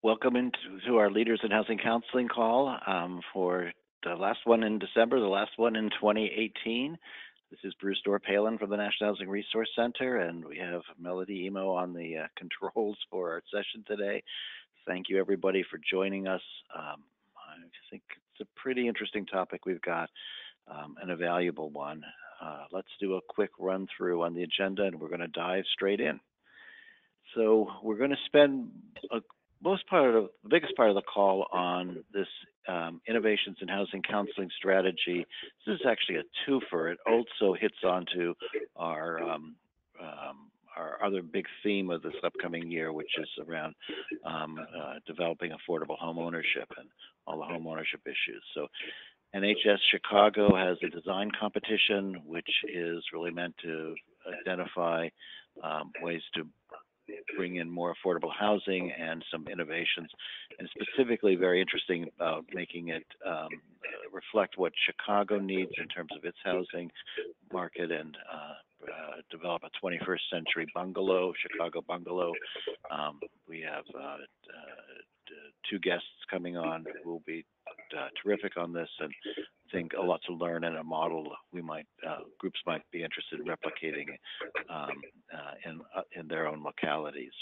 Welcome to our Leaders in Housing Counseling call for the last one in December, the last one in 2018. This is Bruce Dorr-Palin from the National Housing Resource Center, and we have Melody Emo on the controls for our session today. Thank you, everybody, for joining us. I think it's a pretty interesting topic we've got, and a valuable one. Let's do a quick run through on the agenda, and we're going to dive straight in. So we're going to spend the biggest part of the call on this innovations in housing counseling strategy. This is actually a twofer. It also hits onto our other big theme of this upcoming year, which is around developing affordable home ownership and all the home ownership issues. So NHS Chicago has a design competition, which is really meant to identify ways to bring in more affordable housing and some innovations, and specifically very interesting about making it reflect what Chicago needs in terms of its housing market and develop a 21st century bungalow, Chicago bungalow. We have two guests coming on who will be terrific on this, and I think a lot to learn and a model groups might be interested in replicating in their own localities.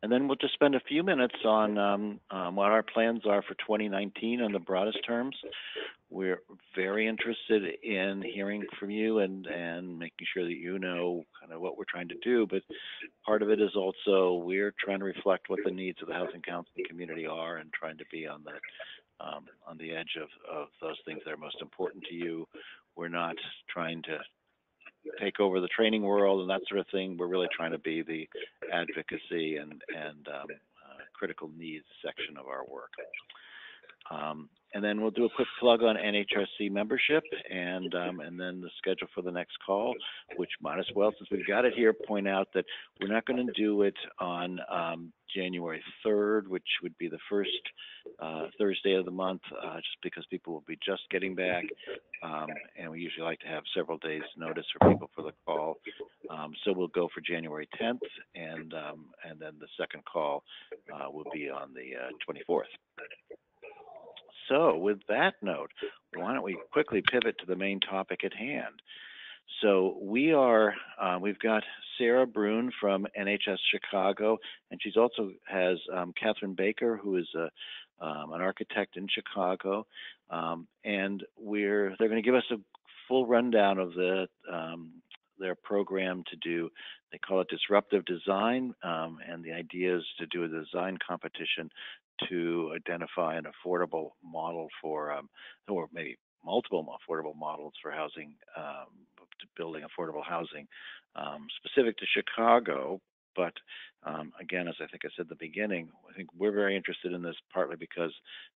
And then we'll just spend a few minutes on what our plans are for 2019 in the broadest terms. We're very interested in hearing from you and making sure that you know kind of what we're trying to do, but part of it is also we're trying to reflect what the needs of the housing counseling community are and trying to be on the edge of those things that are most important to you. We're not trying to take over the training world and that sort of thing. We're really trying to be the advocacy and critical needs section of our work. And then we'll do a quick plug on NHRC membership and then the schedule for the next call, which might as well, since we've got it here, point out that we're not going to do it on January 3rd, which would be the first Thursday of the month, just because people will be just getting back. And we usually like to have several days notice for people for the call. So we'll go for January 10th, and then the second call will be on the 24th. So with that note, why don't we quickly pivot to the main topic at hand. So we've got Sarah Bruni from NHS Chicago, and she's also has Katherine Baker, who is an architect in Chicago, and they're going to give us a full rundown of their program to do. They call it Disruptive Design, and the idea is to do a design competition to identify an affordable model for, or maybe multiple affordable models for housing, to building affordable housing specific to Chicago. But again, as I think I said at the beginning, I think we're very interested in this partly because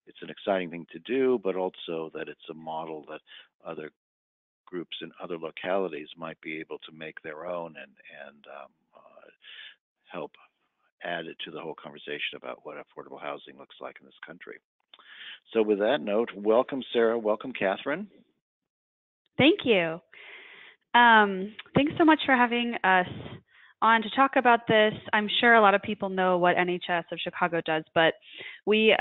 it's an exciting thing to do, but also that it's a model that other groups in other localities might be able to make their own and help add it to the whole conversation about what affordable housing looks like in this country. So with that note, welcome, Sarah. Welcome, Katherine. Thank you. Thanks so much for having us on to talk about this. I'm sure a lot of people know what NHS of Chicago does, but we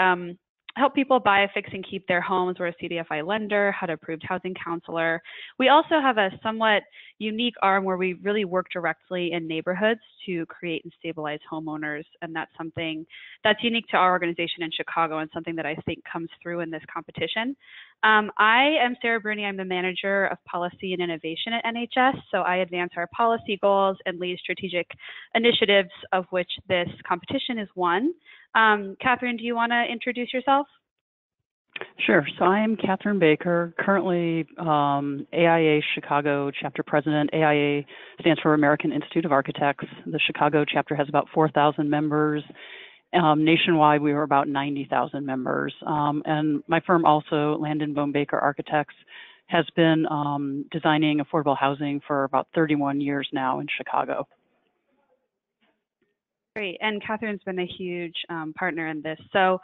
help people buy, fix, and keep their homes. We're a CDFI lender, HUD-approved housing counselor. We also have a somewhat unique arm where we really work directly in neighborhoods to create and stabilize homeowners, and that's something that's unique to our organization in Chicago and something that I think comes through in this competition. I am Sarah Bruni. I'm the manager of policy and innovation at NHS, so I advance our policy goals and lead strategic initiatives, of which this competition is one. Katherine, do you want to introduce yourself? Sure. So I am Katherine Baker, currently AIA Chicago chapter president. AIA stands for American Institute of Architects. The Chicago chapter has about 4,000 members. Nationwide, we were about 90,000 members. And my firm also, Landon Bone Baker Architects, has been designing affordable housing for about 31 years now in Chicago. Great, and Katherine's been a huge partner in this. So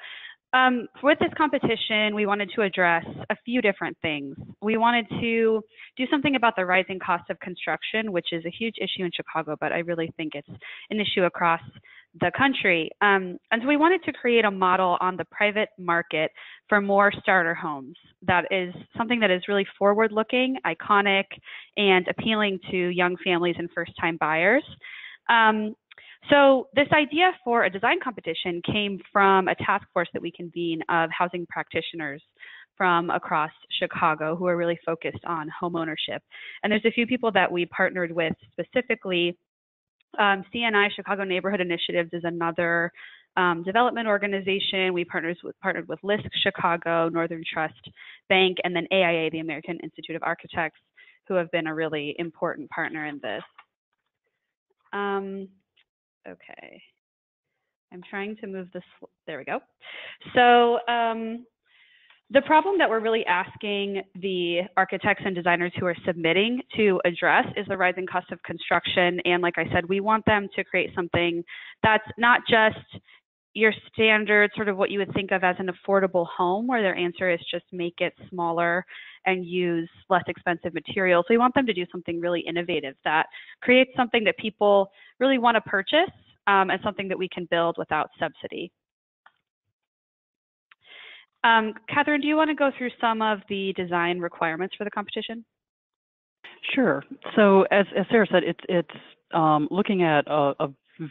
With this competition, we wanted to address a few different things. We wanted to do something about the rising cost of construction, which is a huge issue in Chicago, but I really think it's an issue across the country. And so we wanted to create a model on the private market for more starter homes. That is something that is really forward-looking, iconic, and appealing to young families and first-time buyers. So this idea for a design competition came from a task force that we convened of housing practitioners from across Chicago who are really focused on home ownership. And there's a few people that we partnered with specifically. CNI, Chicago Neighborhood Initiatives, is another development organization. We partnered with LISC Chicago, Northern Trust Bank, and then AIA, the American Institute of Architects, who have been a really important partner in this. Okay, I'm trying to move this, there we go. So the problem that we're really asking the architects and designers who are submitting to address is the rising cost of construction. And like I said, we want them to create something that's not just your standard, sort of what you would think of as an affordable home, where their answer is just make it smaller and use less expensive materials. So we want them to do something really innovative that creates something that people really want to purchase and something that we can build without subsidy. Katherine, do you want to go through some of the design requirements for the competition? Sure. So as Sarah said, it's looking at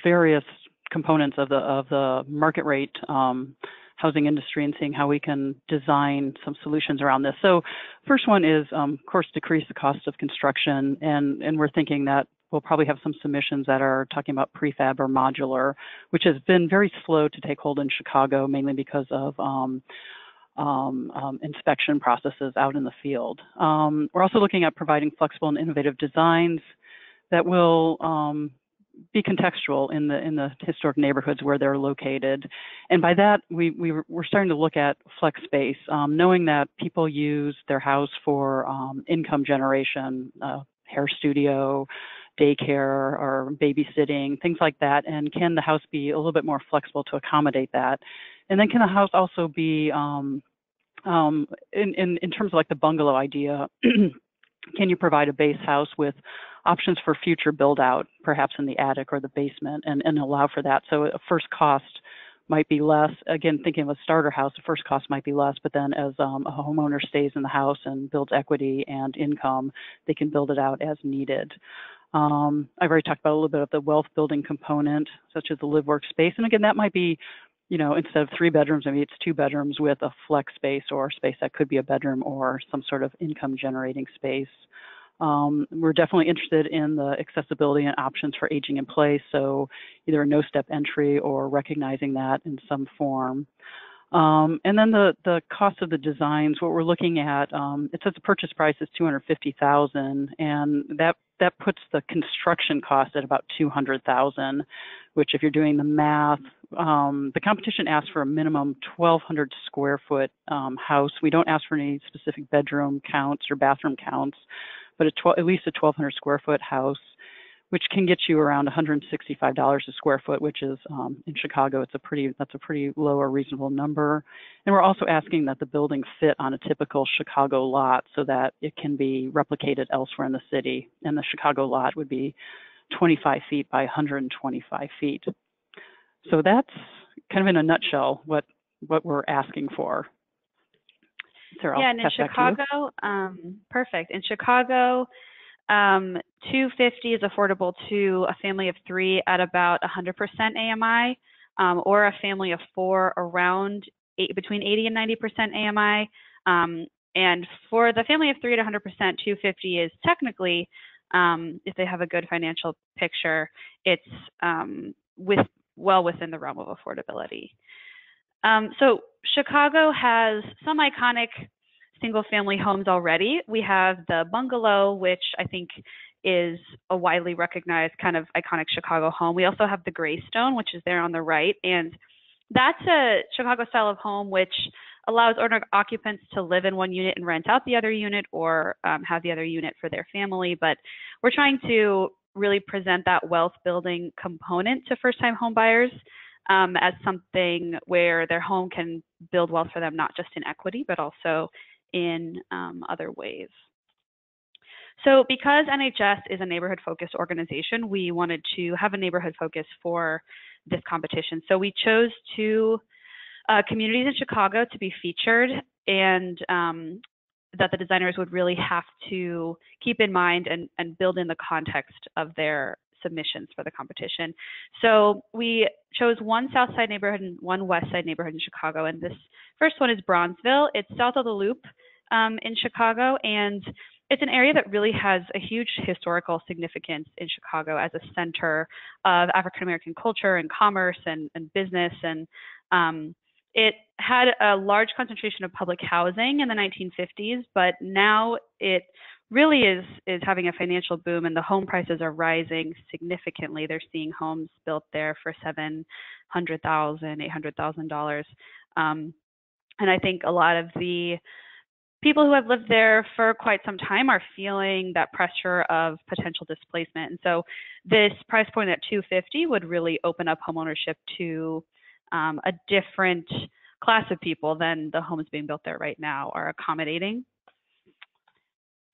various components of the market rate housing industry and seeing how we can design some solutions around this. So first one is, of course, decrease the cost of construction, and we're thinking that we'll probably have some submissions that are talking about prefab or modular, which has been very slow to take hold in Chicago, mainly because of inspection processes out in the field. We're also looking at providing flexible and innovative designs that will be contextual in the historic neighborhoods where they're located. And by that, we're starting to look at flex space, knowing that people use their house for income generation, hair studio, daycare, or babysitting, things like that. And can the house be a little bit more flexible to accommodate that? And then can the house also be, in terms of like the bungalow idea, can you provide a base house with options for future build out, perhaps in the attic or the basement, and allow for that? So a first cost might be less. Again, thinking of a starter house, the first cost might be less, but then as a homeowner stays in the house and builds equity and income, they can build it out as needed. I've already talked about a little bit of the wealth building component, such as the live work space. And again, that might be, you know, instead of 3 bedrooms, maybe it's 2 bedrooms with a flex space or space that could be a bedroom or some sort of income generating space. We're definitely interested in the accessibility and options for aging in place. So either a no-step entry or recognizing that in some form. And then the cost of the designs, what we're looking at, it says the purchase price is $250,000, and that puts the construction cost at about $200,000, which if you're doing the math, the competition asks for a minimum 1,200 square foot house. We don't ask for any specific bedroom counts or bathroom counts, but at least a 1,200 square foot house, which can get you around $165 a square foot, which is in Chicago, that's a pretty low or reasonable number. And we're also asking that the building fit on a typical Chicago lot so that it can be replicated elsewhere in the city. And the Chicago lot would be 25 feet by 125 feet. So that's kind of in a nutshell what we're asking for. Sarah, yeah, and in Chicago, perfect. In Chicago, $250 is affordable to a family of 3 at about 100% AMI, or a family of 4 around between 80 and 90% AMI. And for the family of 3 at 100%, $250 is technically, if they have a good financial picture, it's well within the realm of affordability. So Chicago has some iconic single-family homes already. We have the bungalow, which I think is a widely recognized kind of iconic Chicago home. We also have the Greystone, which is there on the right, and that's a Chicago style of home which allows owner occupants to live in one unit and rent out the other unit, or have the other unit for their family. But we're trying to really present that wealth building component to first-time home buyers as something where their home can build wealth for them, not just in equity, but also in other ways. So because NHS is a neighborhood-focused organization, we wanted to have a neighborhood focus for this competition. So we chose two communities in Chicago to be featured, and that the designers would really have to keep in mind and build in the context of their submissions for the competition. So we chose one South Side neighborhood and one West Side neighborhood in Chicago, and this first one is Bronzeville. It's south of the Loop in Chicago, and it's an area that really has a huge historical significance in Chicago as a center of African-American culture and commerce and business. And it had a large concentration of public housing in the 1950s, but now it really is having a financial boom, and the home prices are rising significantly. They're seeing homes built there for $700,000, $800,000. And I think a lot of the people who have lived there for quite some time are feeling that pressure of potential displacement. And so this price point at $250 would really open up homeownership to a different class of people than the homes being built there right now are accommodating.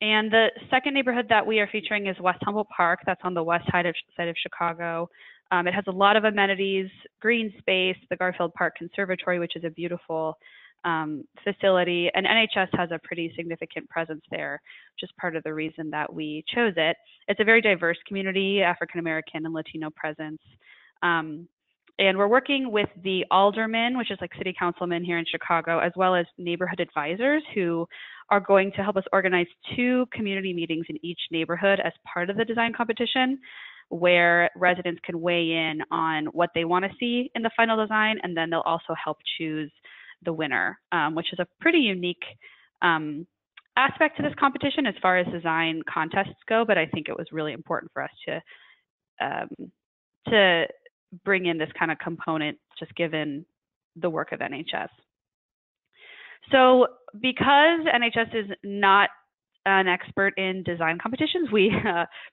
And the second neighborhood that we are featuring is West Humboldt Park. That's on the west side of Chicago. It has a lot of amenities, green space, the Garfield Park Conservatory, which is a beautiful facility, and NHS has a pretty significant presence there, which is part of the reason that we chose it. It's a very diverse community, African American and Latino presence. And we're working with the aldermen, which is like city councilmen here in Chicago, as well as neighborhood advisors who are going to help us organize 2 community meetings in each neighborhood as part of the design competition, where residents can weigh in on what they want to see in the final design, and then they'll also help choose the winner, which is a pretty unique aspect to this competition as far as design contests go, but I think it was really important for us to bring in this kind of component, just given the work of NHS. So because NHS is not an expert in design competitions, we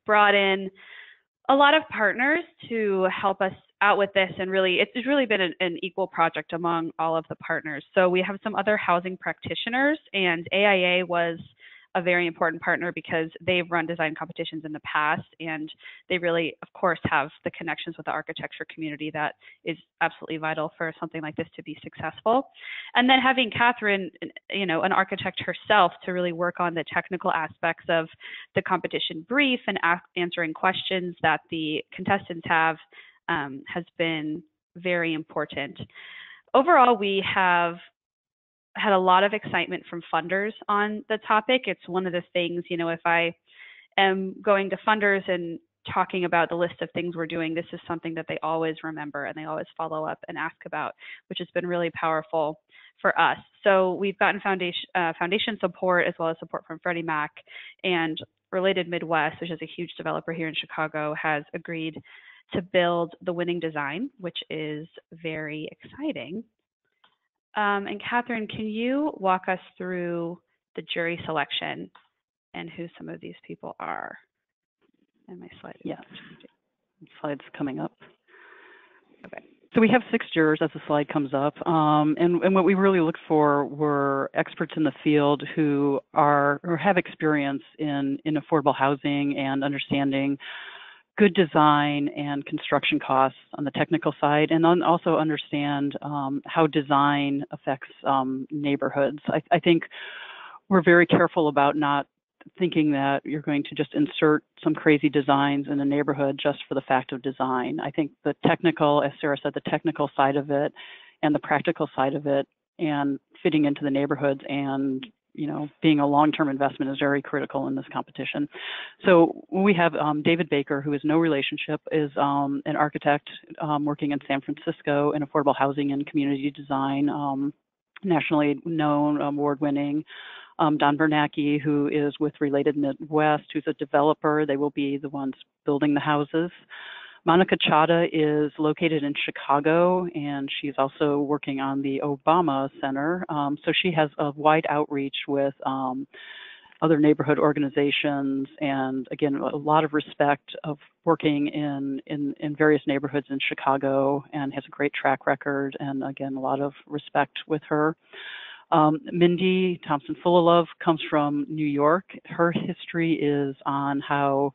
brought in a lot of partners to help us out with this, and really, it's really been an equal project among all of the partners. So we have some other housing practitioners, and AIA was a very important partner because they've run design competitions in the past, and they really, of course, have the connections with the architecture community that is absolutely vital for something like this to be successful. And then having Katherine, an architect herself, to really work on the technical aspects of the competition brief and answering questions that the contestants have has been very important. Overall, we have had a lot of excitement from funders on the topic. It's one of the things, if I am going to funders and talking about the list of things we're doing, this is something that they always remember and they always follow up and ask about, which has been really powerful for us. So we've gotten foundation support as well as support from Freddie Mac, and Related Midwest, which is a huge developer here in Chicago, has agreed to build the winning design, which is very exciting. And Katherine, can you walk us through the jury selection and who some of these people are? And my slide. Yes, slide's coming up. Okay. So we have 6 jurors as the slide comes up, and what we really looked for were experts in the field who have experience in affordable housing and understanding good design and construction costs on the technical side, and then also understand how design affects neighborhoods. I think we're very careful about not thinking that you're going to just insert some crazy designs in a neighborhood just for the fact of design. I think the technical, as Sarah said, the technical side of it and the practical side of it and fitting into the neighborhoods and being a long-term investment is very critical in this competition. So we have David Baker, who is no relationship, is an architect working in San Francisco in affordable housing and community design, nationally known, award-winning. Don Bernacki, who is with Related Midwest, who's a developer. They will be the ones building the houses. Monica Chada is located in Chicago, and she's also working on the Obama Center. So she has a wide outreach with other neighborhood organizations, and again, a lot of respect of working in various neighborhoods in Chicago, and has a great track record, and again, a lot of respect with her. Mindy Thompson Full comes from New York. Her history is on how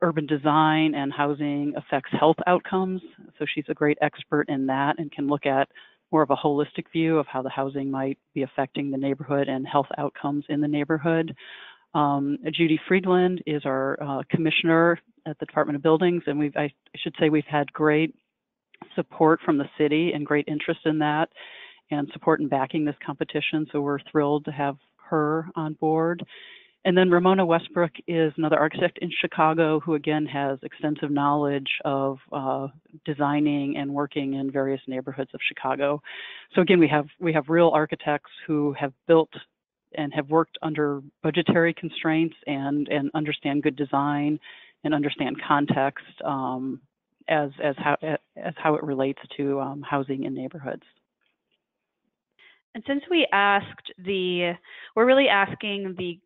urban design and housing affects health outcomes. So she's a great expert in that and can look at more of a holistic view of how the housing might be affecting the neighborhood and health outcomes in the neighborhood. Judy Friedland is our commissioner at the Department of Buildings, and I should say we've had great support from the city and great interest in that and support in backing this competition. So we're thrilled to have her on board. And then Ramona Westbrook is another architect in Chicago who, again, has extensive knowledge of designing and working in various neighborhoods of Chicago. So again, we have real architects who have built and have worked under budgetary constraints and understand good design and understand context as how it relates to housing in neighborhoods. And since we're really asking the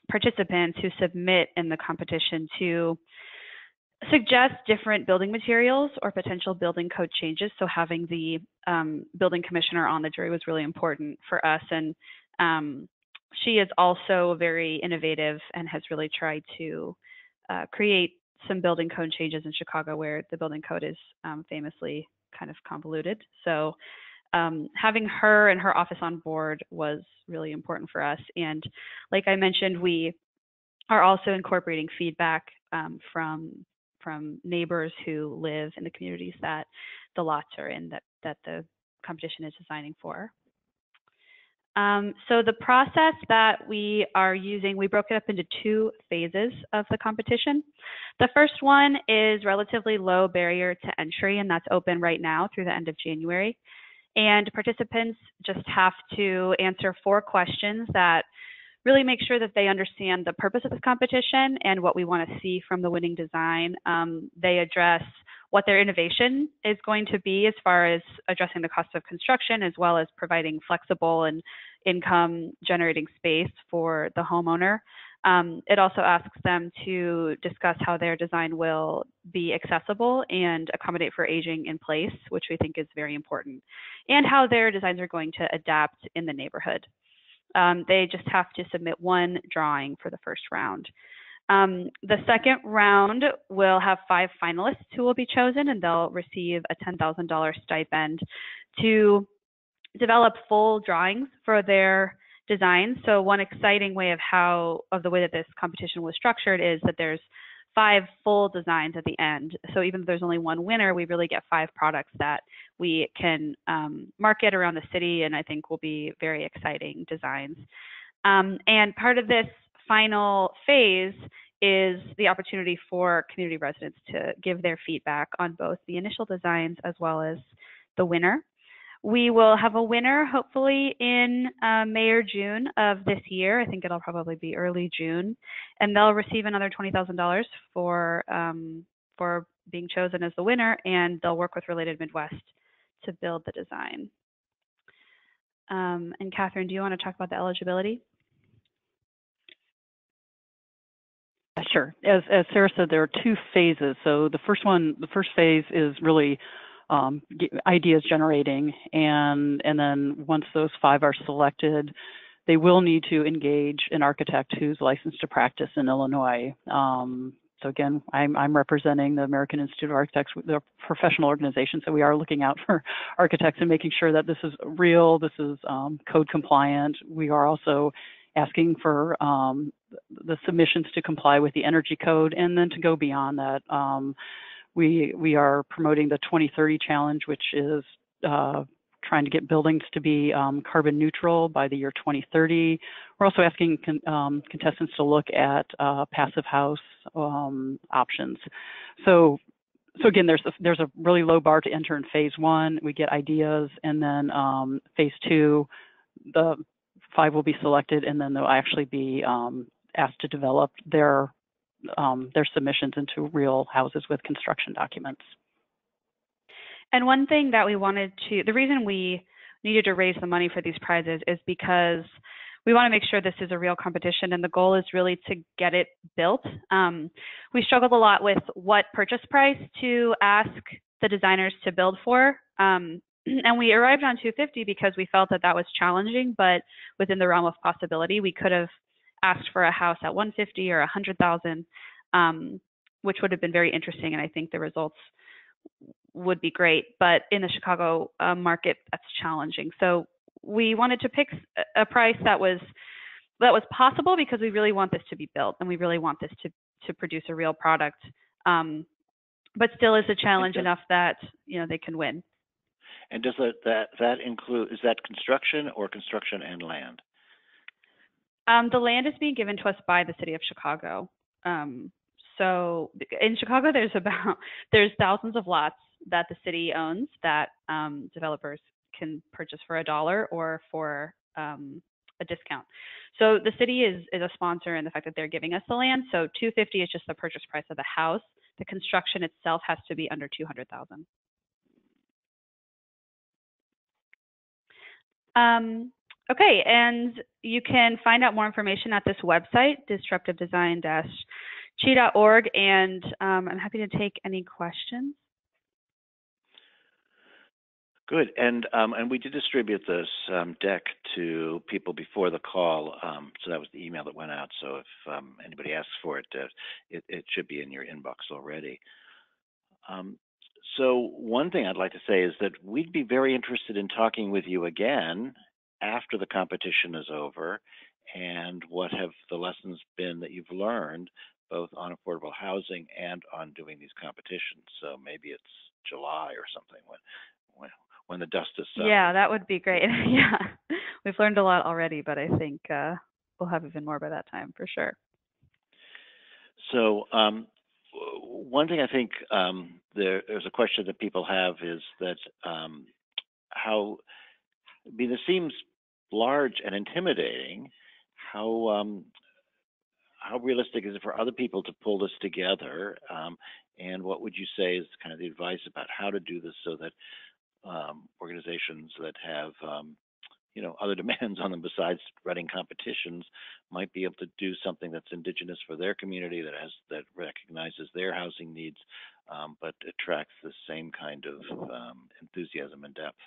participants who submit in the competition to suggest different building materials or potential building code changes. So having the building commissioner on the jury was really important for us. And she is also very innovative and has really tried to create some building code changes in Chicago where the building code is famously kind of convoluted. So having her and her office on board was really important for us. And like I mentioned, we are also incorporating feedback from neighbors who live in the communities that the lots are in that the competition is designing for. So the process that we are using, we broke it up into 2 phases of the competition. The first one is relatively low barrier to entry, and that's open right now through the end of January. And participants just have to answer 4 questions that really make sure that they understand the purpose of this competition and what we want to see from the winning design. They address what their innovation is going to be as far as addressing the cost of construction, as well as providing flexible and income generating space for the homeowner. It also asks them to discuss how their design will be accessible and accommodate for aging in place, which we think is very important, and how their designs are going to adapt in the neighborhood. They just have to submit 1 drawing for the first round. The second round will have 5 finalists who will be chosen, and they'll receive a $10,000 stipend to develop full drawings for their designs. So one exciting way of the way that this competition was structured is that there's 5 full designs at the end. So even if there's only 1 winner, we really get 5 products that we can market around the city, and I think will be very exciting designs. And part of this final phase is the opportunity for community residents to give their feedback on both the initial designs as well as the winner. We will have a winner hopefully in May or June of this year. I think it'll probably be early June, and they'll receive another $20,000 for being chosen as the winner, and they'll work with Related Midwest to build the design. And Katherine, do you want to talk about the eligibility? Sure. As Sarah said, there are 2 phases. So the first phase is really ideas generating, and then once those 5 are selected, they will need to engage an architect who's licensed to practice in Illinois. So again, I'm representing the American Institute of Architects, the professional organization, so we are looking out for architects and making sure that this is real, this is code compliant. We are also asking for the submissions to comply with the energy code, and then to go beyond that. We are promoting the 2030 challenge, which is trying to get buildings to be carbon neutral by the year 2030. We're also asking contestants to look at passive house options. So again, there's a really low bar to enter in phase 1. We get ideas, and then phase 2, the 5 will be selected, and then they'll actually be asked to develop their submissions into real houses with construction documents. And one thing that the reason we needed to raise the money for these prizes is because we want to make sure this is a real competition, and the goal is really to get it built. We struggled a lot with what purchase price to ask the designers to build for. And we arrived on $250 because we felt that that was challenging, but within the realm of possibility, we could have asked for a house at $150 or $100,000, which would have been very interesting, and I think the results would be great. But in the Chicago market, that's challenging. So we wanted to pick a price that was possible, because we really want this to be built, and we really want this to produce a real product, but still is a challenge enough that they can win. And does that include, is that construction or construction and land? The land is being given to us by the city of Chicago. So in Chicago, there's thousands of lots that the city owns that developers can purchase for $1 or for a discount. So the city is a sponsor in the fact that they're giving us the land. So $250 is just the purchase price of the house. The construction itself has to be under $200,000. Okay, and you can find out more information at this website, disruptivedesign-chi.org, and I'm happy to take any questions. Good, and we did distribute this deck to people before the call, so that was the email that went out. So if anybody asks for it, it should be in your inbox already. So one thing I'd like to say is that we'd be very interested in talking with you again after the competition is over, and what have the lessons been that you've learned both on affordable housing and on doing these competitions. So maybe it's July or something when the dust is settled. Yeah, that would be great. Yeah, we've learned a lot already, but I think we'll have even more by that time for sure. So one thing I think there's a question that people have is that this seems large and intimidating. How realistic is it for other people to pull this together? And what would you say is kind of the advice about how to do this so that organizations that have other demands on them besides running competitions might be able to do something that's indigenous for their community, that recognizes their housing needs, but attracts the same kind of enthusiasm and depth?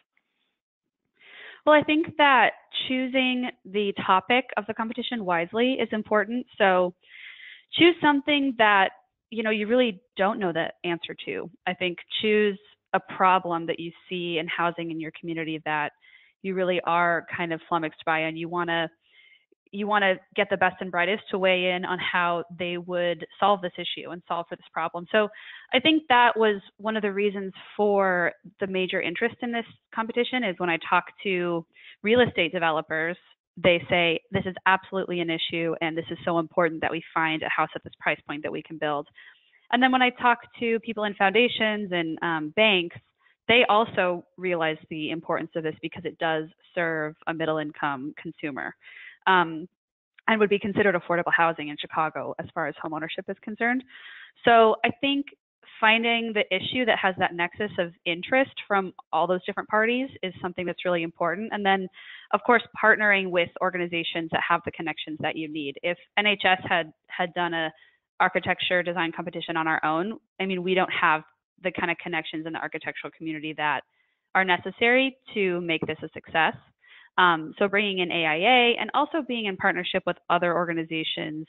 Well, I think that choosing the topic of the competition wisely is important. So choose something that you really don't know the answer to. I think choose a problem that you see in housing in your community that you really are kind of flummoxed by, and you want to get the best and brightest to weigh in on how they would solve this issue and solve for this problem. So I think that was one of the reasons for the major interest in this competition. Is when I talk to real estate developers, they say this is absolutely an issue, and this is so important that we find a house at this price point that we can build. And then when I talk to people in foundations and banks, they also realize the importance of this because it does serve a middle-income consumer, and would be considered affordable housing in Chicago as far as homeownership is concerned. So I think finding the issue that has that nexus of interest from all those different parties is something that's really important. And then, of course, partnering with organizations that have the connections that you need. If NHS had done a architecture design competition on our own, I mean, we don't have the kind of connections in the architectural community that are necessary to make this a success. So bringing in AIA and also being in partnership with other organizations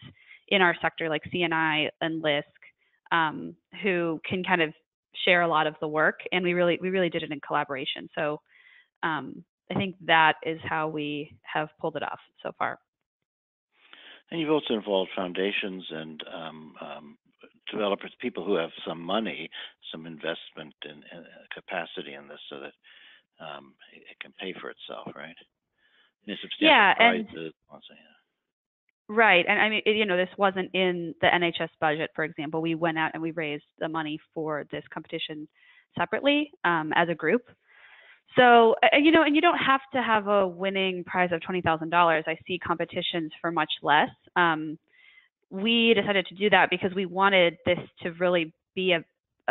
in our sector like CNI and LISC, who can kind of share a lot of the work, and we really did it in collaboration. So I think that is how we have pulled it off so far. And you've also involved foundations and developers, people who have some money, some investment in capacity in this, so that it can pay for itself, right? Yeah, right. And I mean, this wasn't in the NHS budget, for example. We went out and we raised the money for this competition separately as a group. So, and you don't have to have a winning prize of $20,000. I see competitions for much less. We decided to do that because we wanted this to really be a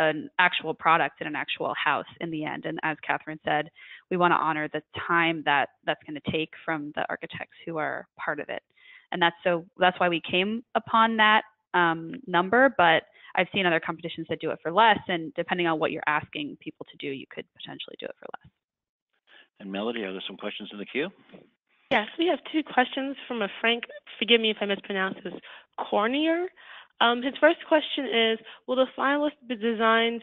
an actual product and an actual house in the end. And as Katherine said, we want to honor the time that that's going to take from the architects who are part of it. And that's why we came upon that number, but I've seen other competitions that do it for less, and depending on what you're asking people to do, you could potentially do it for less. And Melody, are there some questions in the queue? Yes, we have two questions from a Frank, forgive me if I mispronounce this, Cornier. His first question is, will the finalist designs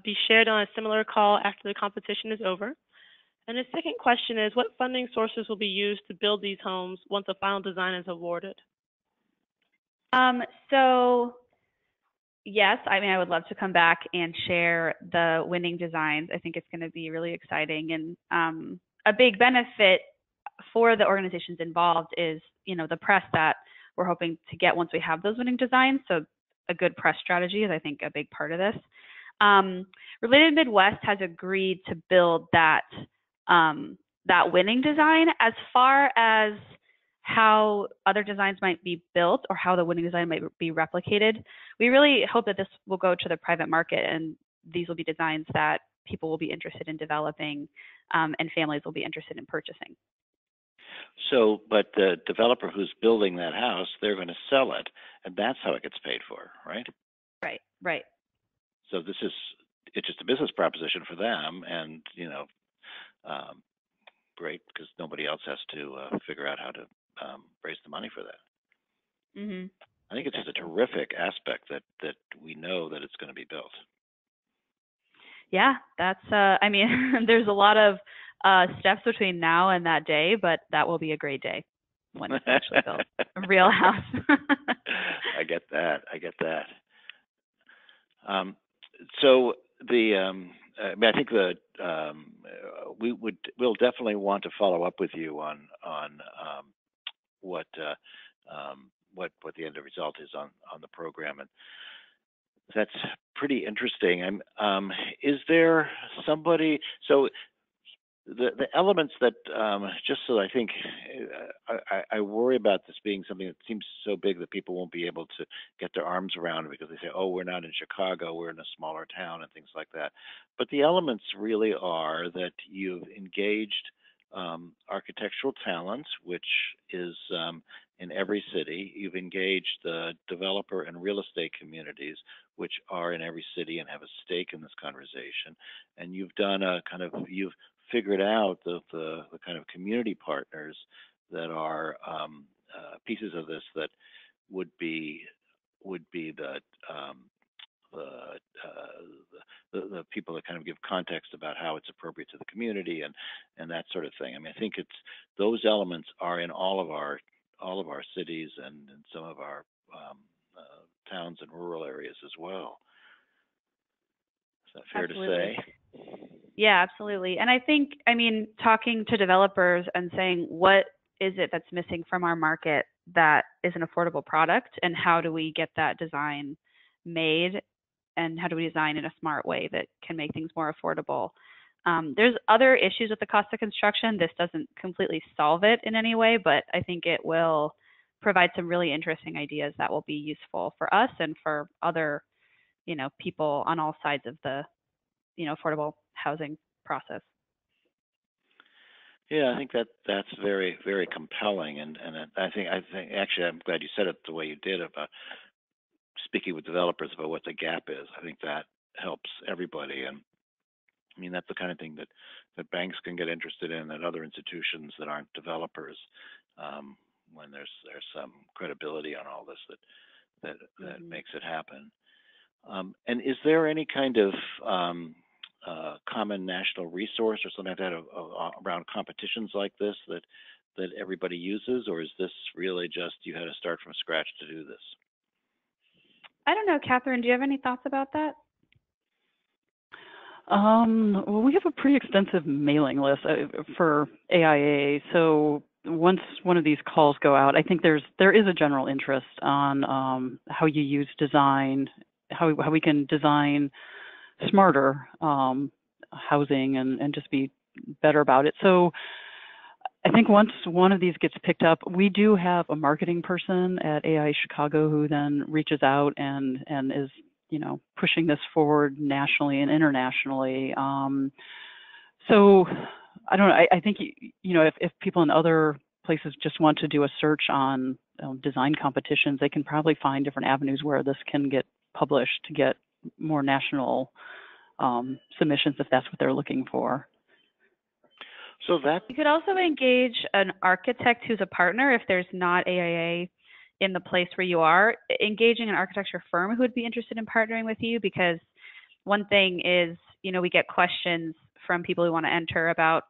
be shared on a similar call after the competition is over? And his second question is, what funding sources will be used to build these homes once the final design is awarded? So yes, I mean, I would love to come back and share the winning designs. I think it's going to be really exciting, and a big benefit for the organizations involved is, the press that we're hoping to get once we have those winning designs. So a good press strategy is, I think, a big part of this. Related Midwest has agreed to build that winning design. As far as how other designs might be built or how the winning design might be replicated, we really hope that this will go to the private market, and these will be designs that people will be interested in developing, and families will be interested in purchasing. So, but the developer who's building that house, they're going to sell it, and that's how it gets paid for, right? Right. So it's just a business proposition for them, and great, because nobody else has to figure out how to raise the money for that. Mm-hmm. I think it's just a terrific aspect that we know that it's going to be built. Yeah, that's, I mean, there's a lot of steps between now and that day, but that will be a great day when it's actually built. A real house. I get that. So I think that we'll definitely want to follow up with you on what the end result is on the program, and that's pretty interesting. Is there somebody? So the elements that just so I think I worry about this being something that seems so big that people won't be able to get their arms around, because they say, oh, we're not in Chicago, we're in a smaller town and things like that. But the elements really are that you've engaged architectural talent, which is in every city. You've engaged the developer and real estate communities, which are in every city and have a stake in this conversation. And you've done you've figured out the kind of community partners that are pieces of this that would be the people that kind of give context about how it's appropriate to the community and that sort of thing. I mean, I think those elements are in all of our cities and in some of our towns and rural areas as well. Is that fair Absolutely. to say? Yeah, absolutely. And I think, talking to developers and saying, what is it that's missing from our market that is an affordable product, and how do we get that design made, and how do we design in a smart way that can make things more affordable? There's other issues with the cost of construction. This doesn't completely solve it in any way, but I think it will provide some really interesting ideas that will be useful for us and for other, people on all sides of the, affordable housing process. Yeah, I think that's very, very compelling, and I think actually I'm glad you said it the way you did about speaking with developers about what the gap is. I think that helps everybody, and I mean that's the kind of thing that banks can get interested in, that other institutions that aren't developers, when there's some credibility on all this that mm-hmm. makes it happen. And is there any kind of common national resource or something like that around competitions like this that everybody uses, or is this really just you had to start from scratch to do this? I don't know, Katherine, do you have any thoughts about that? Well, we have a pretty extensive mailing list for AIA. So once one of these calls go out, I think there is a general interest on how you use design, how we can design smarter housing and just be better about it. So I think once one of these gets picked up, we do have a marketing person at AI Chicago who then reaches out and is, pushing this forward nationally and internationally. So I don't know. I think, if people in other places just want to do a search on design competitions, they can probably find different avenues where this can get published to get more national submissions if that's what they're looking for. So that you could also engage an architect who's a partner if there's not AIA in the place where you are. Engaging an architecture firm who would be interested in partnering with you, because one thing is, we get questions from people who want to enter about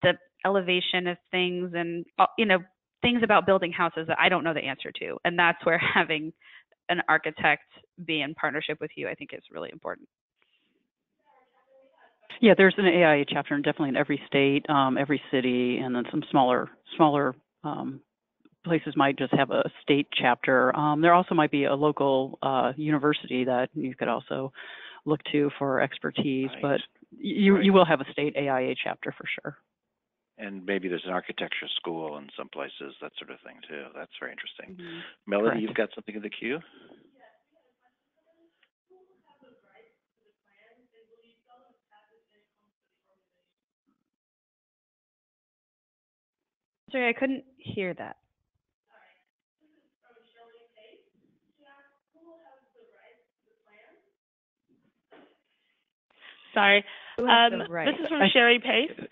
the elevation of things and, things about building houses that I don't know the answer to. And that's where having an architect be in partnership with you, I think, is really important. Yeah, there's an AIA chapter definitely in every state, every city, and then some smaller places might just have a state chapter. There also might be a local university that you could also look to for expertise, right. But you will have a state AIA chapter for sure. And maybe there's an architecture school in some places, that sort of thing too. That's very interesting. Mm-hmm. Melody, Correct. You've got something in the queue? Sorry, I couldn't hear that. Sorry. Right. This is from Sherry Pace.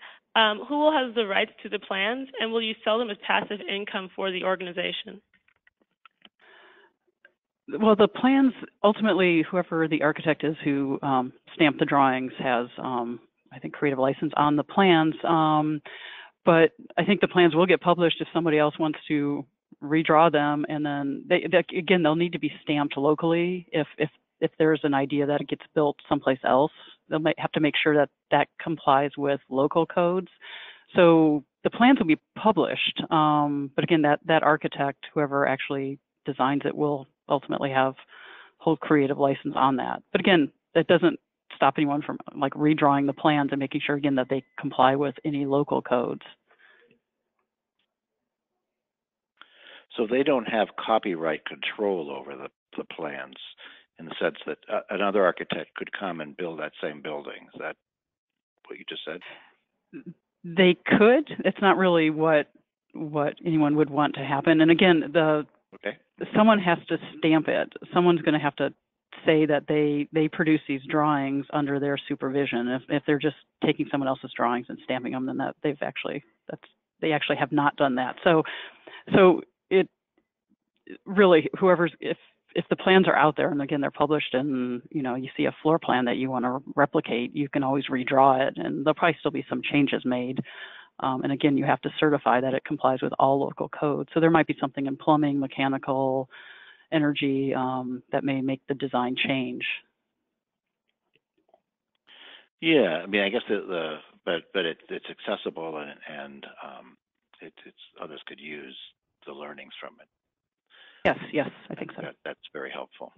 Who will have the rights to the plans, and will you sell them as passive income for the organization? Well, the plans, ultimately, whoever the architect is who stamped the drawings has, I think, creative license on the plans. But I think the plans will get published if somebody else wants to redraw them, and then again, they'll need to be stamped locally. If there's an idea that it gets built someplace else, they'll have to make sure that that complies with local codes. So the plans will be published, but again, that architect, whoever actually designs it, will ultimately have whole creative license on that. But again, that doesn't stop anyone from redrawing the plans and making sure again that they comply with any local codes. So they don't have copyright control over the plans, in the sense that another architect could come and build that same building. Is that what you just said? They could. It's not really what anyone would want to happen. And again, someone has to stamp it. Someone's going to have to say that they produce these drawings under their supervision. If they're just taking someone else's drawings and stamping them, then they actually have not done that. So it really, whoever's, if the plans are out there and again they're published and you see a floor plan that you want to replicate, you can always redraw it, and there'll probably still be some changes made. And again, you have to certify that it complies with all local codes. So there might be something in plumbing, mechanical, energy that may make the design change. Yeah, I mean, I guess but it's accessible and it's others could use the learnings from it. Yes, I think so. That's very helpful.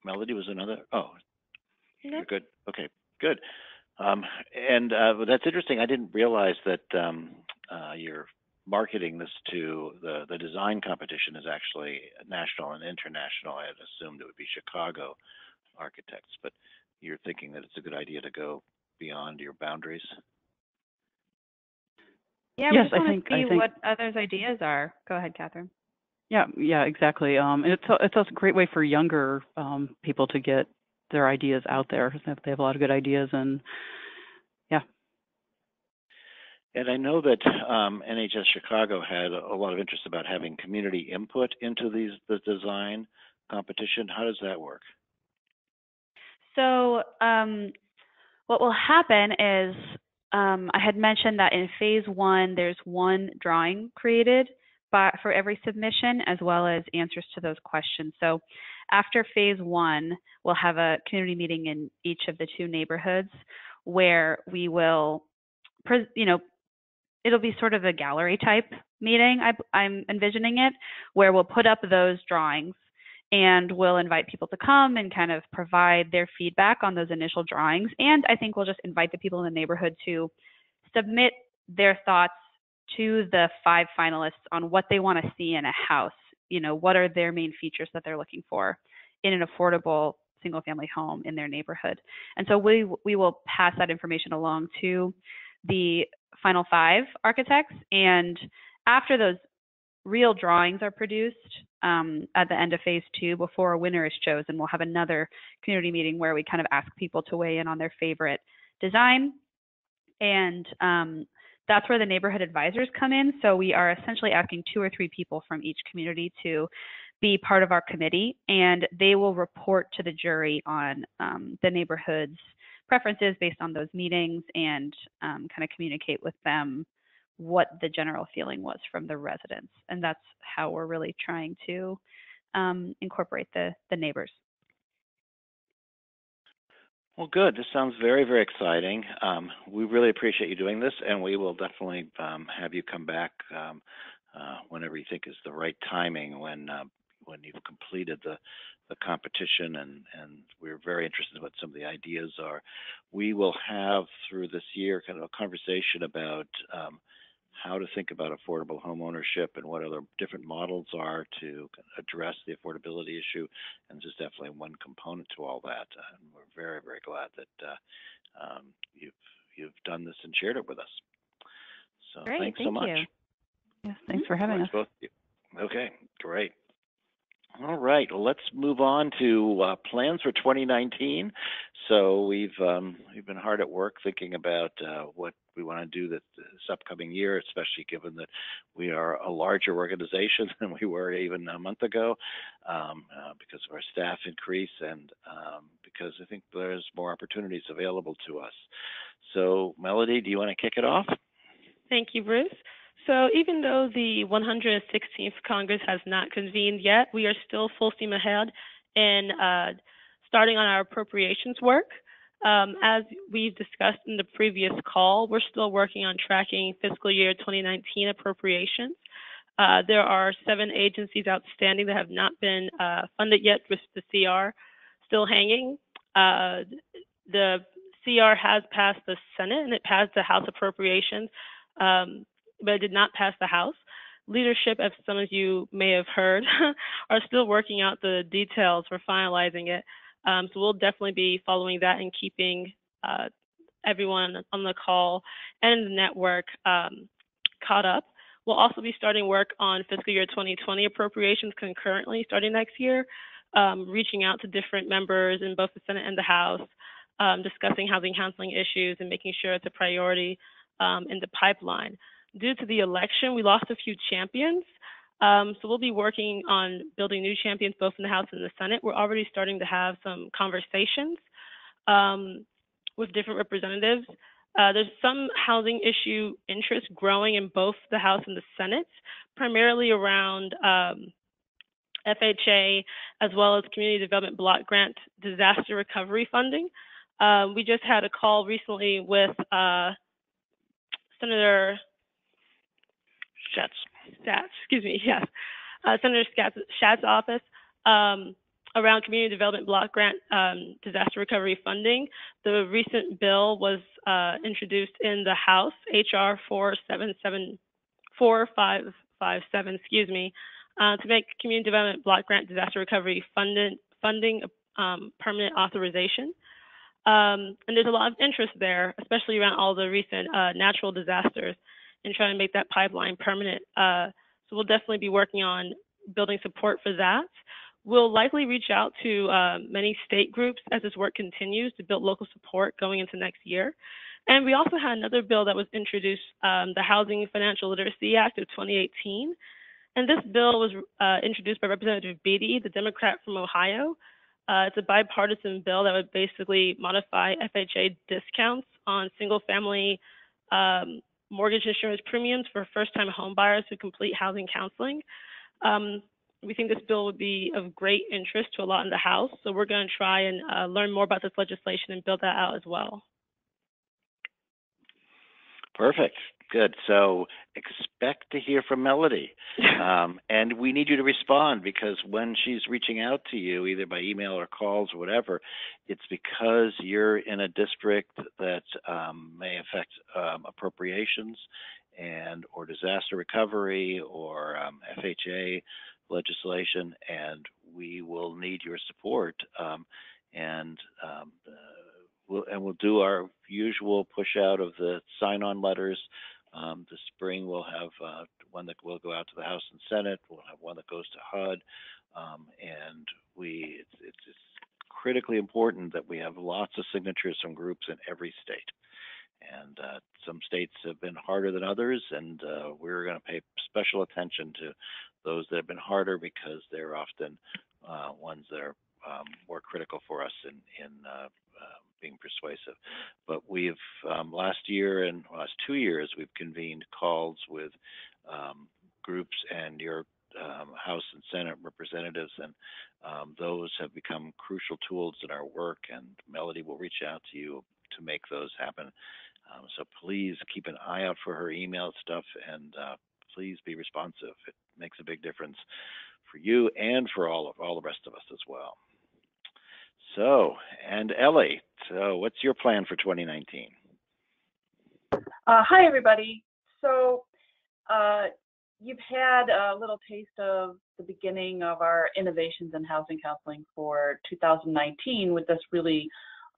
Melody was another. Oh, no. You're good. Okay, good. And that's interesting. I didn't realize that you're marketing this to the design competition is actually national and international. I had assumed it would be Chicago architects, but you're thinking that it's a good idea to go beyond your boundaries. Yeah, we just want to see what others' ideas are. Go ahead, Katherine. Yeah, exactly. And it's also a great way for younger people to get their ideas out there. They have a lot of good ideas, and yeah. And I know that NHS Chicago had a lot of interest about having community input into the design competition. How does that work? So what will happen is I had mentioned that in phase 1, there's one drawing created for every submission, as well as answers to those questions. So after phase 1, we'll have a community meeting in each of the 2 neighborhoods where we will, it'll be sort of a gallery type meeting, I'm envisioning it, where we'll put up those drawings and we'll invite people to come and kind of provide their feedback on those initial drawings. And I think we'll just invite the people in the neighborhood to submit their thoughts to the 5 finalists on what they want to see in a house. What are their main features that they're looking for in an affordable single-family home in their neighborhood. And so we will pass that information along to the final 5 architects, and after those real drawings are produced at the end of phase 2, before a winner is chosen, we'll have another community meeting where we kind of ask people to weigh in on their favorite design. And that's where the neighborhood advisors come in. So we are essentially asking 2 or 3 people from each community to be part of our committee, and they will report to the jury on the neighborhood's preferences based on those meetings, and kind of communicate with them what the general feeling was from the residents. And that's how we're really trying to incorporate the neighbors. Well, good. This sounds very, very exciting. We really appreciate you doing this, and we will definitely have you come back whenever you think is the right timing, when you've completed the competition, and we're very interested in what some of the ideas are. We will have through this year kind of a conversation about how to think about affordable home ownership and what other different models are to address the affordability issue, and just definitely one component to all that. And we're very, very glad that you've done this and shared it with us. So Great, thanks so much. You. Yes, thanks for having us. Both of you. Okay, great. All right, well, let's move on to plans for 2019. So we've been hard at work thinking about what we want to do this upcoming year, especially given that we are a larger organization than we were even a month ago, because of our staff increase, and because I think there's more opportunities available to us. So Melody, do you want to kick it off? Thank you, Bruce. So even though the 116th Congress has not convened yet, we are still full steam ahead in starting on our appropriations work. As we've discussed in the previous call, we're still working on tracking fiscal year 2019 appropriations. There are 7 agencies outstanding that have not been funded yet, with the CR still hanging. The CR has passed the Senate, and it passed the House Appropriations, but it did not pass the House. Leadership, as some of you may have heard, are still working out the details for finalizing it. So we'll definitely be following that and keeping everyone on the call and the network caught up. We'll also be starting work on fiscal year 2020 appropriations concurrently starting next year, reaching out to different members in both the Senate and the House, discussing housing counseling issues and making sure it's a priority in the pipeline. Due to the election, we lost a few champions. So we'll be working on building new champions both in the House and the Senate. We're already starting to have some conversations with different representatives. There's some housing issue interest growing in both the House and the Senate, primarily around FHA, as well as Community Development Block Grant disaster recovery funding. We just had a call recently with Senator Senator Schatz's office around Community Development Block Grant disaster recovery funding. The recent bill was introduced in the House, HR 4557, to make Community Development Block Grant disaster recovery funding permanent authorization. And there's a lot of interest there, especially around all the recent natural disasters, and trying to make that pipeline permanent. So we'll definitely be working on building support for that. We'll likely reach out to many state groups as this work continues to build local support going into next year. And we also had another bill that was introduced, the Housing Financial Literacy Act of 2018. And this bill was introduced by Representative Beatty, the Democrat from Ohio. It's a bipartisan bill that would basically modify FHA discounts on single-family mortgage insurance premiums for first-time home buyers who complete housing counseling. We think this bill would be of great interest to a lot in the House, so we're going to try and learn more about this legislation and build that out as well. Perfect. Good. So expect to hear from Melody. And we need you to respond, because when she's reaching out to you, either by email or calls or whatever, it's because you're in a district that may affect appropriations and or disaster recovery or FHA legislation, and we will need your support and we'll do our usual push out of the sign-on letters. This spring we'll have one that will go out to the House and Senate. We'll have one that goes to HUD, and it's critically important that we have lots of signatures from groups in every state. And some states have been harder than others, and we're going to pay special attention to those that have been harder because they're often ones that are more critical for us in being persuasive. But we've last year and last 2 years, we've convened calls with groups and your House and Senate representatives, and those have become crucial tools in our work, and Melody will reach out to you to make those happen. So please keep an eye out for her email stuff, and please be responsive. It makes a big difference for you and for all the rest of us as well. So, and Ellie, so what's your plan for 2019? Hi, everybody. So you've had a little taste of the beginning of our innovations in housing counseling for 2019 with this really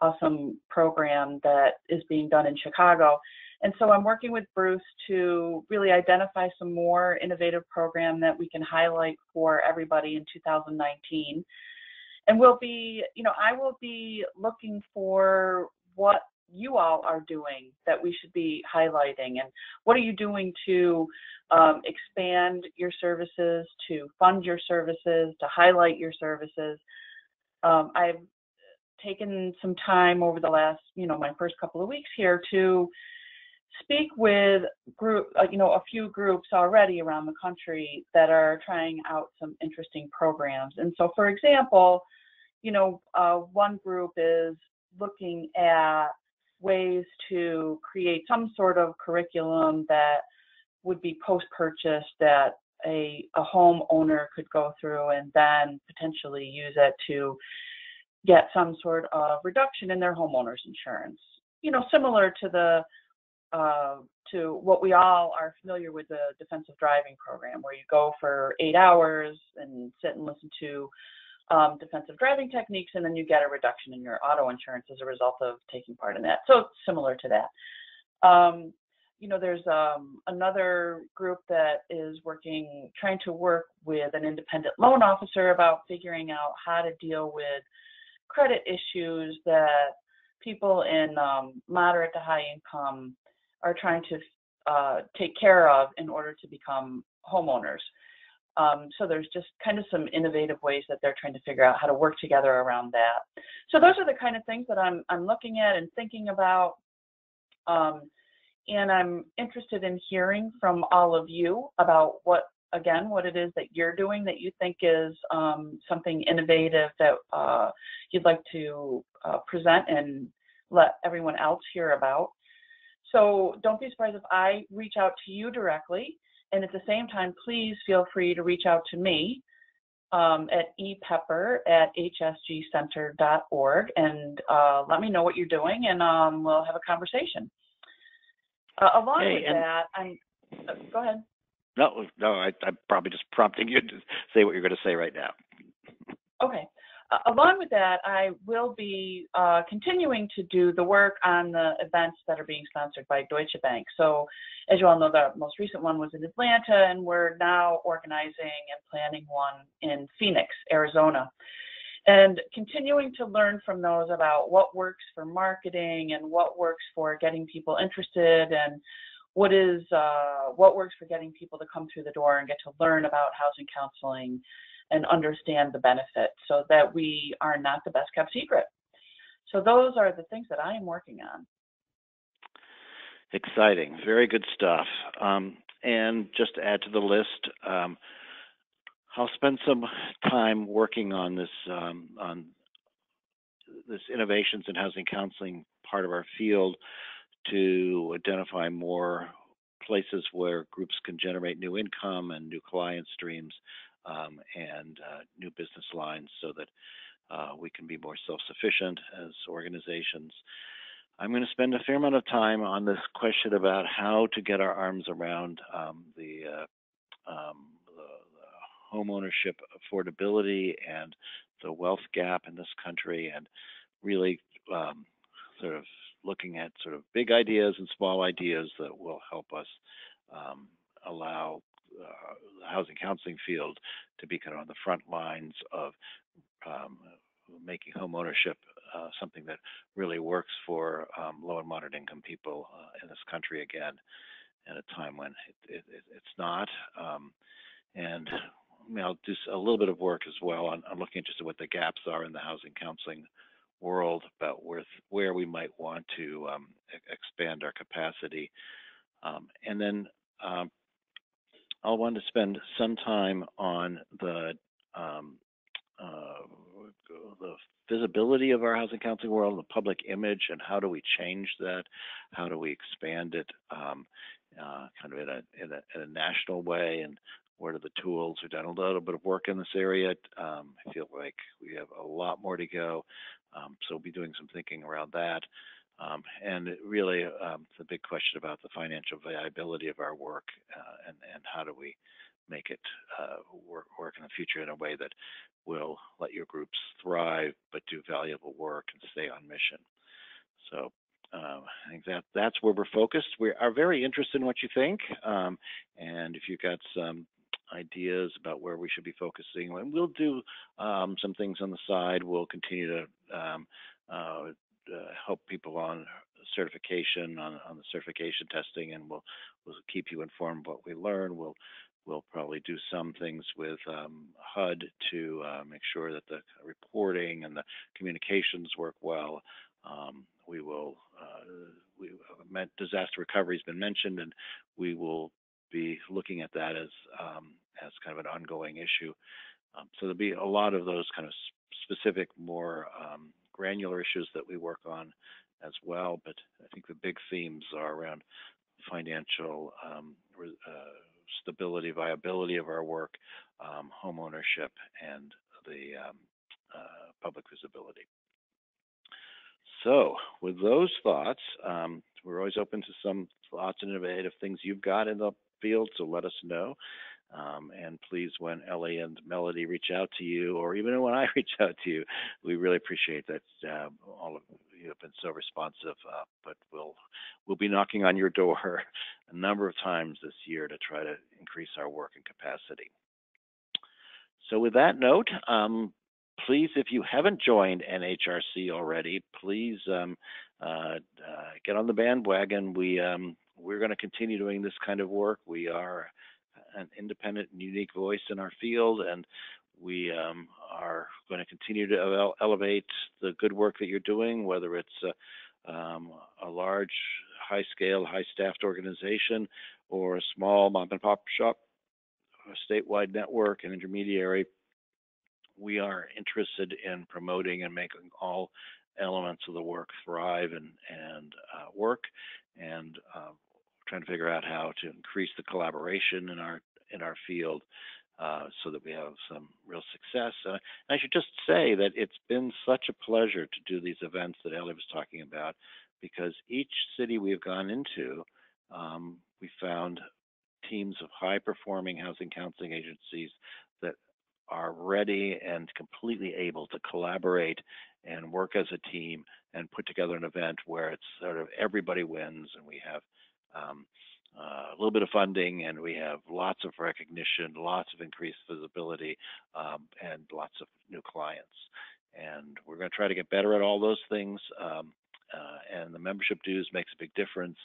awesome program that is being done in Chicago. And so I'm working with Bruce to really identify some more innovative program that we can highlight for everybody in 2019. And we'll be, I will be looking for what you all are doing that we should be highlighting, and what are you doing to expand your services, to fund your services, to highlight your services. I've taken some time over the last, my first couple of weeks here to speak with a few groups already around the country that are trying out some interesting programs. And so, for example, one group is looking at ways to create some sort of curriculum that would be post-purchase that a homeowner could go through and then potentially use it to get some sort of reduction in their homeowner's insurance. Similar to to what we all are familiar with, the defensive driving program, where you go for 8 hours and sit and listen to defensive driving techniques, and then you get a reduction in your auto insurance as a result of taking part in that. So it's similar to that. There's another group that is trying to work with an independent loan officer about figuring out how to deal with credit issues that people in moderate to high income are trying to take care of in order to become homeowners. So there's just kind of some innovative ways that they're trying to figure out how to work together around that. So those are the kind of things that I'm looking at and thinking about. And I'm interested in hearing from all of you about what it is that you're doing that you think is something innovative that you'd like to present and let everyone else hear about. So don't be surprised if I reach out to you directly. And at the same time, please feel free to reach out to me at epepper@hsgcenter.org and let me know what you're doing, and we'll have a conversation. Along with that, go ahead. No, I'm probably just prompting you to say what you're going to say right now. Okay. Along with that, I will be continuing to do the work on the events that are being sponsored by Deutsche Bank. So as you all know, the most recent one was in Atlanta, and we're now organizing and planning one in Phoenix, Arizona. And continuing to learn from those about what works for marketing and what works for getting people interested, and what works for getting people to come through the door and get to learn about housing counseling and understand the benefits, so that we are not the best kept secret. So those are the things that I am working on. Exciting, very good stuff. And just to add to the list, I'll spend some time working on this innovations in housing counseling part of our field to identify more places where groups can generate new income and new client streams and new business lines, so that we can be more self-sufficient as organizations. I'm going to spend a fair amount of time on this question about how to get our arms around the homeownership affordability and the wealth gap in this country, and really sort of looking at sort of big ideas and small ideas that will help us allow the housing counseling field to be kind of on the front lines of making home ownership something that really works for low and moderate income people in this country again, at a time when it's not. And I'll do a little bit of work as well on looking at just what the gaps are in the housing counseling world, about where we might want to expand our capacity. And then I'll want to spend some time on the visibility of our housing counseling world, the public image, and how do we change that? How do we expand it kind of in a national way? And what are the tools? We've done a little bit of work in this area. I feel like we have a lot more to go. So we'll be doing some thinking around that. And really, the big question about the financial viability of our work and how do we make it work in the future in a way that will let your groups thrive but do valuable work and stay on mission. So I think that's where we're focused. We are very interested in what you think, and if you've got some ideas about where we should be focusing, and we'll do some things on the side. We'll continue to help people on certification, on the certification testing, and we'll keep you informed what we learn. We'll probably do some things with HUD to make sure that the reporting and the communications work well. We will, disaster recovery has been mentioned, and we will be looking at that as kind of an ongoing issue. So there'll be a lot of those kind of specific, more granular issues that we work on as well. But I think the big themes are around financial stability, viability of our work, home ownership, and the public visibility. So with those thoughts, we're always open to some thoughts and innovative things you've got in the field, so let us know. And please, when Ellie and Melody reach out to you, or even when I reach out to you, we really appreciate that. All of you have been so responsive, but we'll be knocking on your door a number of times this year to try to increase our work and capacity. So with that note, please, if you haven't joined NHRC already, please get on the bandwagon. We're going to continue doing this kind of work. We are an independent and unique voice in our field, and we are going to continue to elevate the good work that you're doing, whether it's a large, high-scale, high-staffed organization or a small mom-and-pop shop, a statewide network, an intermediary. We are interested in promoting and making all elements of the work thrive and work, and trying to figure out how to increase the collaboration in our field so that we have some real success. I should just say that it's been such a pleasure to do these events that Ellie was talking about, because each city we've gone into, we found teams of high-performing housing counseling agencies that are ready and completely able to collaborate and work as a team and put together an event where it's sort of everybody wins, and we have a little bit of funding, and we have lots of recognition, lots of increased visibility, and lots of new clients. And we're going to try to get better at all those things. And the membership dues makes a big difference.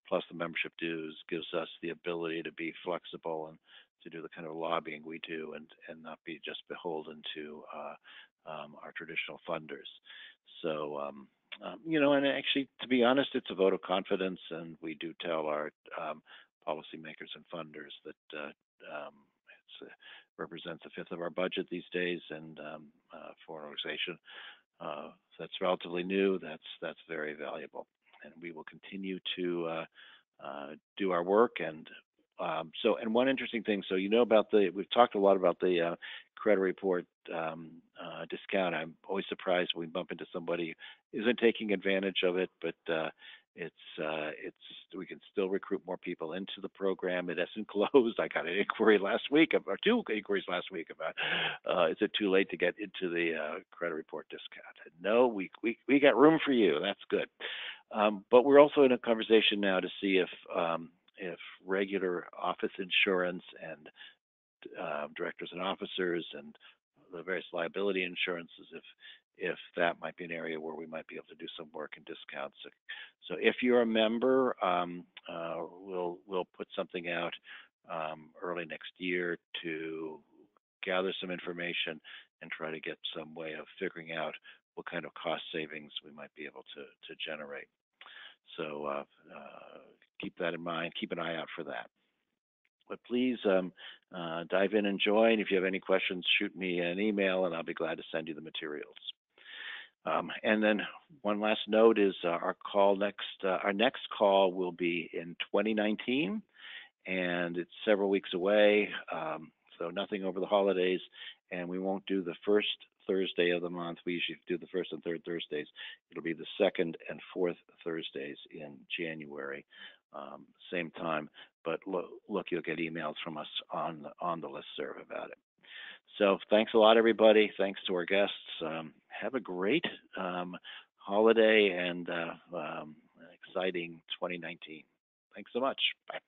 Plus, the membership dues gives us the ability to be flexible and to do the kind of lobbying we do, and not be just beholden to our traditional funders. So, and actually, to be honest, it's a vote of confidence, and we do tell our policymakers and funders that it represents a fifth of our budget these days, and for an organization that's relatively new, that's very valuable, and we will continue to do our work. And and one interesting thing, so about we've talked a lot about the credit report discount. I'm always surprised when we bump into somebody who isn't taking advantage of it, but we can still recruit more people into the program. It hasn't closed. I got an inquiry last week, or 2 inquiries last week about is it too late to get into the credit report discount? And no, we got room for you. That's good. But we're also in a conversation now to see if regular office insurance and directors and officers and the various liability insurances, if that might be an area where we might be able to do some work and discounts. So if you're a member, we'll put something out early next year to gather some information and try to get some way of figuring out what kind of cost savings we might be able to generate. So keep that in mind. Keep an eye out for that. But please dive in and join. If you have any questions, shoot me an email, and I'll be glad to send you the materials. And then one last note is our next call will be in 2019, and it's several weeks away, so nothing over the holidays, and we won't do the first Thursday of the month. We usually do the first and third Thursdays. It'll be the second and fourth Thursdays in January, same time. But look, you'll get emails from us on the listserv about it. So thanks a lot, everybody. Thanks to our guests. Have a great holiday and exciting 2019. Thanks so much. Bye.